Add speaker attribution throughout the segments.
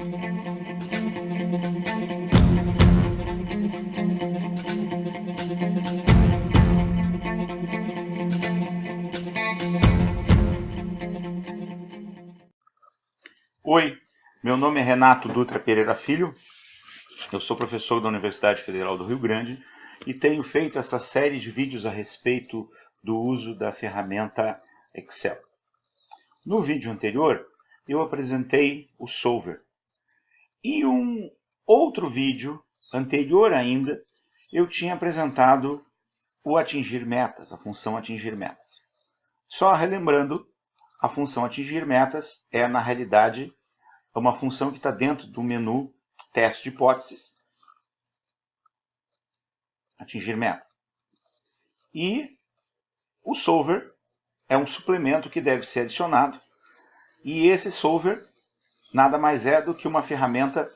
Speaker 1: Oi, meu nome é Renato Dutra Pereira Filho, eu sou professor da Universidade Federal do Rio Grande e tenho feito essa série de vídeos a respeito do uso da ferramenta Excel. No vídeo anterior, eu apresentei o Solver. E um outro vídeo anterior ainda, eu tinha apresentado o atingir metas, a função atingir metas. Só relembrando, a função atingir metas é, na realidade, uma função que está dentro do menu teste de hipóteses, atingir meta. E o Solver é um suplemento que deve ser adicionado. E esse Solver nada mais é do que uma ferramenta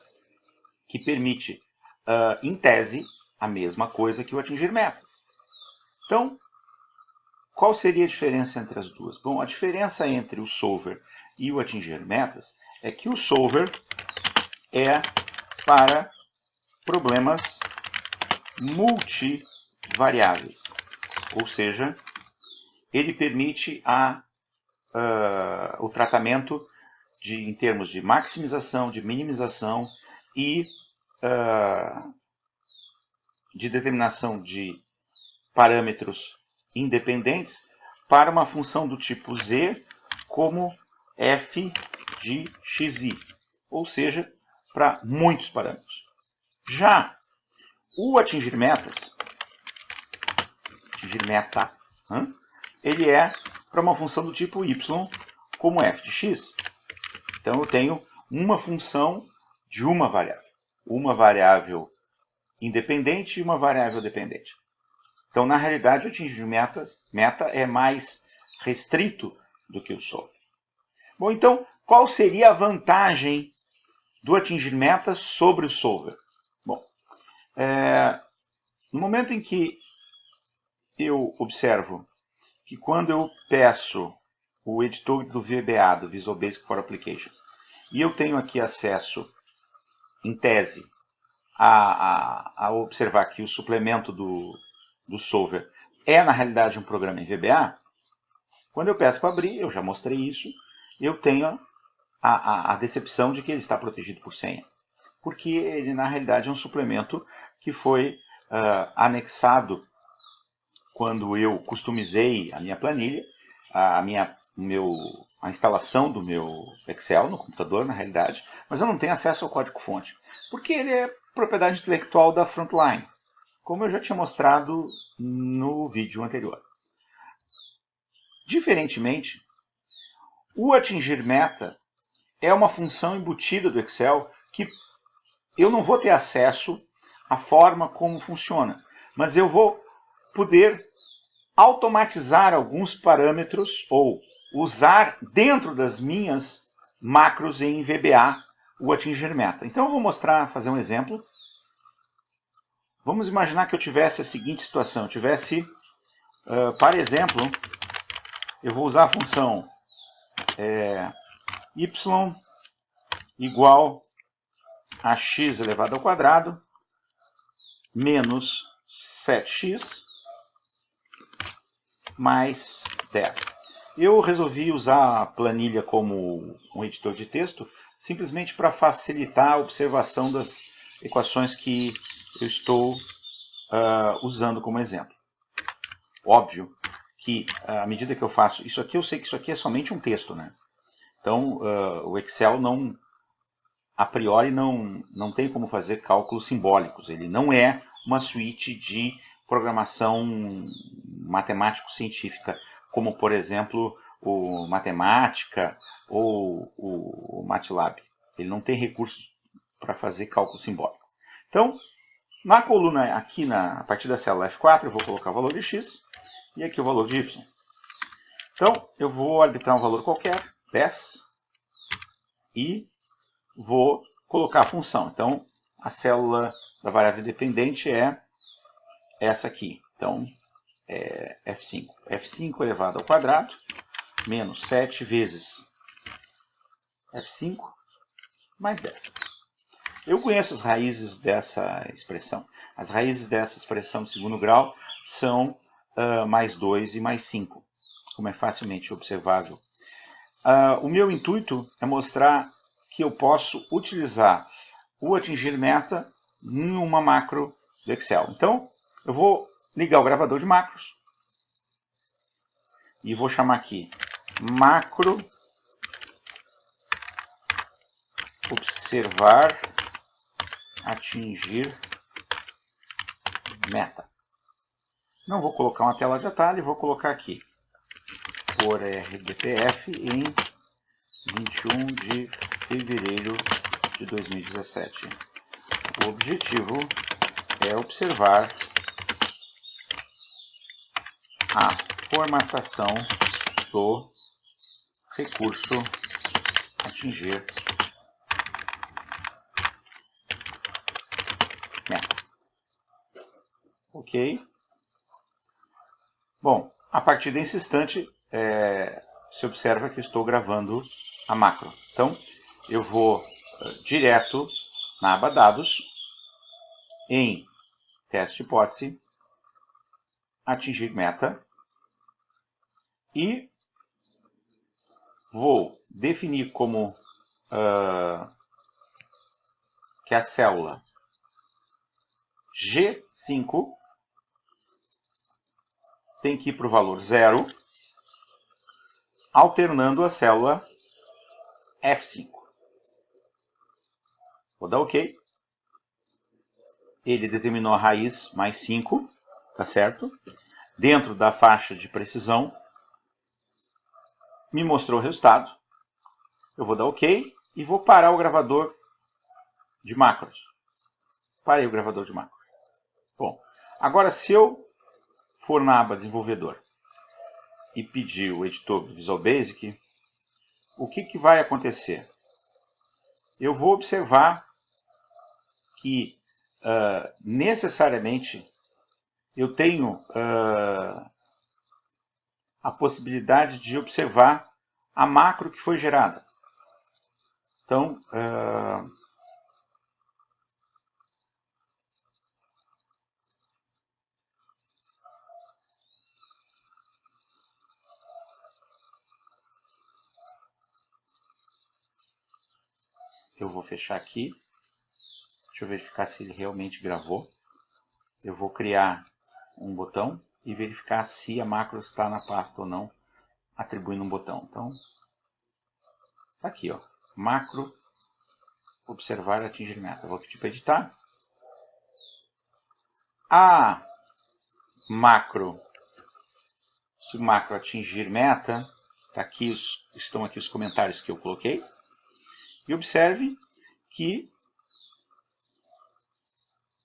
Speaker 1: que permite, em tese, a mesma coisa que o atingir meta. Então, qual seria a diferença entre as duas? Bom, a diferença entre o Solver e o atingir metas é que o Solver é para problemas multivariáveis, ou seja, ele permite o tratamento em termos de maximização, de minimização e de determinação de parâmetros independentes para uma função do tipo z como f de xi, ou seja, para muitos parâmetros. Já o atingir meta, ele é para uma função do tipo y como f de x. Então eu tenho uma função de uma variável independente e uma variável dependente. Então, na realidade, o atingir meta é mais restrito do que o Solver. Bom, então, qual seria a vantagem do atingir metas sobre o Solver? Bom, no momento em que eu observo que quando eu peço o editor do VBA, do Visual Basic for Applications, e eu tenho aqui acesso, em tese, a observar que o suplemento do Solver é, na realidade, um programa em VBA, quando eu peço para abrir, eu já mostrei isso, eu tenho a decepção de que ele está protegido por senha. Porque ele, na realidade, é um suplemento que foi anexado quando eu customizei a minha planilha, a instalação do meu Excel no computador, na realidade, mas eu não tenho acesso ao código-fonte, porque ele é propriedade intelectual da Frontline, como eu já tinha mostrado no vídeo anterior. Diferentemente, o atingir meta é uma função embutida do Excel que eu não vou ter acesso à forma como funciona, mas eu vou poder automatizar alguns parâmetros ou usar dentro das minhas macros em VBA o atingir meta. Então eu vou fazer um exemplo. Vamos imaginar que eu tivesse a seguinte situação. Eu tivesse, para exemplo, eu vou usar a função y igual a x elevado ao quadrado menos 7x mais 10. Eu resolvi usar a planilha como um editor de texto simplesmente para facilitar a observação das equações que eu estou usando como exemplo. Óbvio que à medida que eu faço isso aqui, eu sei que isso aqui é somente um texto, né? Então o Excel a priori não tem como fazer cálculos simbólicos. Ele não é uma suíte de programação matemático-científica, como, por exemplo, o Matemática ou o MATLAB. Ele não tem recursos para fazer cálculo simbólico. Então, na coluna aqui, a partir da célula F4, eu vou colocar o valor de x e aqui o valor de y. Então, eu vou arbitrar um valor qualquer, 10, e vou colocar a função. Então, a célula da variável dependente é essa aqui. Então, é F5. F5 elevado ao quadrado, menos 7 vezes F5, mais 10. Eu conheço as raízes dessa expressão. As raízes dessa expressão de segundo grau são mais 2 e mais 5, como é facilmente observável. O meu intuito é mostrar que eu posso utilizar o atingir meta em uma macro do Excel. Então, eu vou ligar o gravador de macros e vou chamar aqui macro observar atingir meta. Não vou colocar uma tela de atalho, vou colocar aqui por RDPF em 21 de fevereiro de 2017. O objetivo é observar a formatação do recurso atingir meta. Ok? Bom, a partir desse instante, se observa que estou gravando a macro. Então, eu vou direto na aba dados, em teste hipótese, atingir meta, e vou definir como que a célula G5 tem que ir para o valor 0, alternando a célula F5. Vou dar OK. Ele determinou a raiz mais 5, tá certo? Dentro da faixa de precisão, me mostrou o resultado. Eu vou dar OK e vou parar o gravador de macros. Parei o gravador de macros. Bom, agora se eu for na aba desenvolvedor e pedir o editor do Visual Basic, o que vai acontecer? Eu vou observar que necessariamente eu tenho a possibilidade de observar a macro que foi gerada. Então, eu vou fechar aqui. Deixa eu verificar se ele realmente gravou. Eu vou criar um botão e verificar se a macro está na pasta ou não, atribuindo um botão. Então, tá aqui, ó, macro observar atingir meta. Vou pedir para editar. A macro, se o macro atingir meta, tá aqui estão aqui os comentários que eu coloquei. E observe que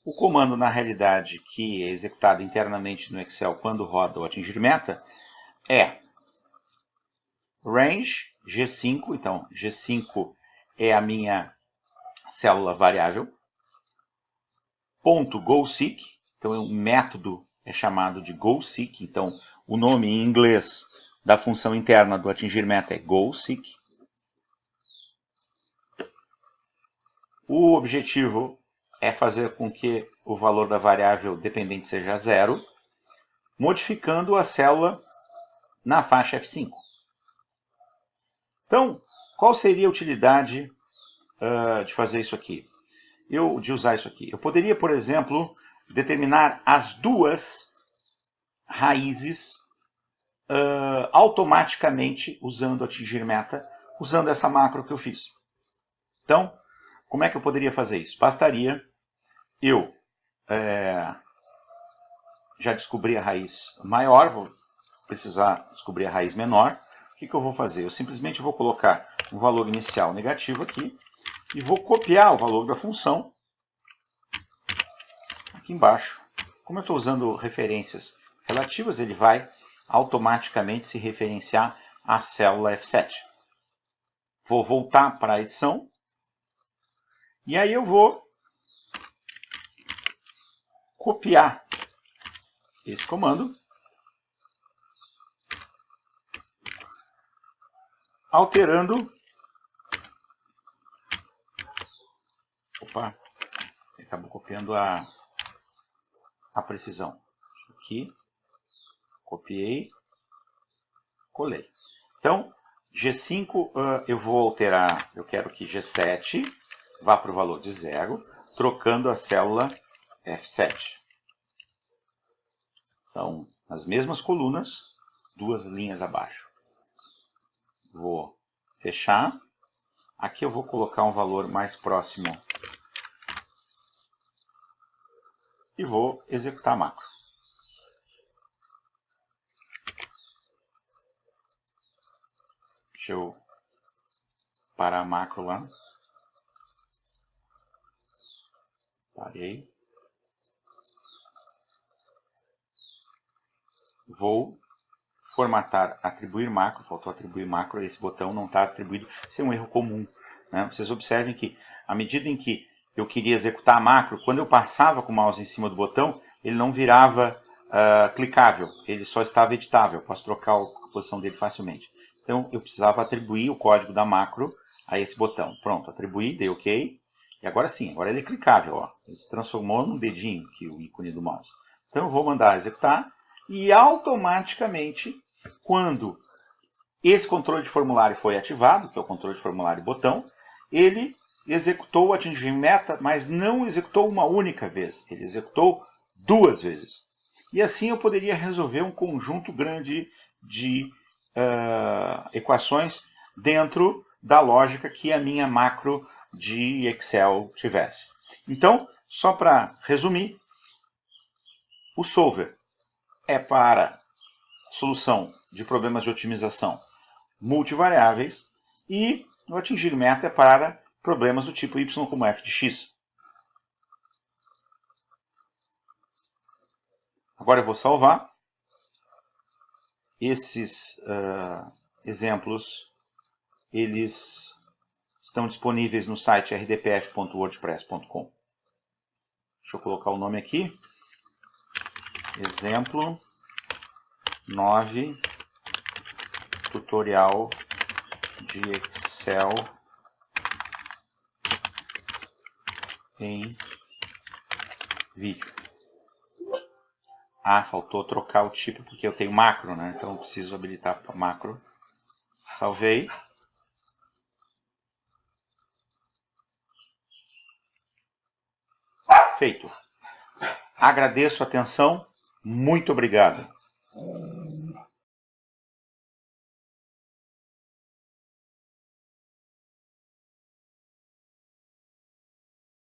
Speaker 1: o comando, na realidade, que é executado internamente no Excel quando roda o atingir meta, é range G5, então G5 é a minha célula variável, ponto goSeek, então o método é chamado de goSeek, então o nome em inglês da função interna do atingir meta é goSeek. O objetivo é fazer com que o valor da variável dependente seja 0, modificando a célula na faixa F5. Então, qual seria a utilidade de fazer isso aqui? De usar isso aqui? Eu poderia, por exemplo, determinar as duas raízes automaticamente usando atingir meta, usando essa macro que eu fiz. Então, como é que eu poderia fazer isso? Bastaria eu já descobrir a raiz maior, vou precisar descobrir a raiz menor. O que eu vou fazer? Eu simplesmente vou colocar um valor inicial negativo aqui e vou copiar o valor da função aqui embaixo. Como eu estou usando referências relativas, ele vai automaticamente se referenciar à célula F7. Vou voltar para a edição e aí eu vou copiar esse comando, alterando Opa, acabou copiando a precisão. Aqui, copiei, colei. Então, G5 eu vou alterar, eu quero que G7 vá para o valor de 0, trocando a célula F7. São as mesmas colunas, duas linhas abaixo. Vou fechar. Aqui eu vou colocar um valor mais próximo e vou executar a macro. Deixa eu parar a macro lá. Parei. Vou formatar, atribuir macro, faltou atribuir macro, esse botão não está atribuído, isso é um erro comum, né? Vocês observem que, à medida em que eu queria executar a macro, quando eu passava com o mouse em cima do botão, ele não virava clicável, ele só estava editável, eu posso trocar a posição dele facilmente. Então, eu precisava atribuir o código da macro a esse botão. Pronto, atribuí, dei OK, e agora sim, agora ele é clicável, ó. Ele se transformou num dedinho, aqui, o ícone do mouse. Então, eu vou mandar executar, e automaticamente, quando esse controle de formulário foi ativado, que é o controle de formulário botão, ele executou o atingir meta, mas não executou uma única vez, ele executou 2 vezes. E assim eu poderia resolver um conjunto grande de equações dentro da lógica que a minha macro de Excel tivesse. Então, só para resumir, o solver é para solução de problemas de otimização multivariáveis e o atingir meta é para problemas do tipo y como f de x. Agora eu vou salvar. Esses exemplos eles estão disponíveis no site rdpf.wordpress.com. Deixa eu colocar o nome aqui. Exemplo 9, tutorial de Excel em vídeo. Ah, faltou trocar o tipo porque eu tenho macro, né? Então eu preciso habilitar para macro. Salvei. Feito. Agradeço a atenção. Muito obrigado.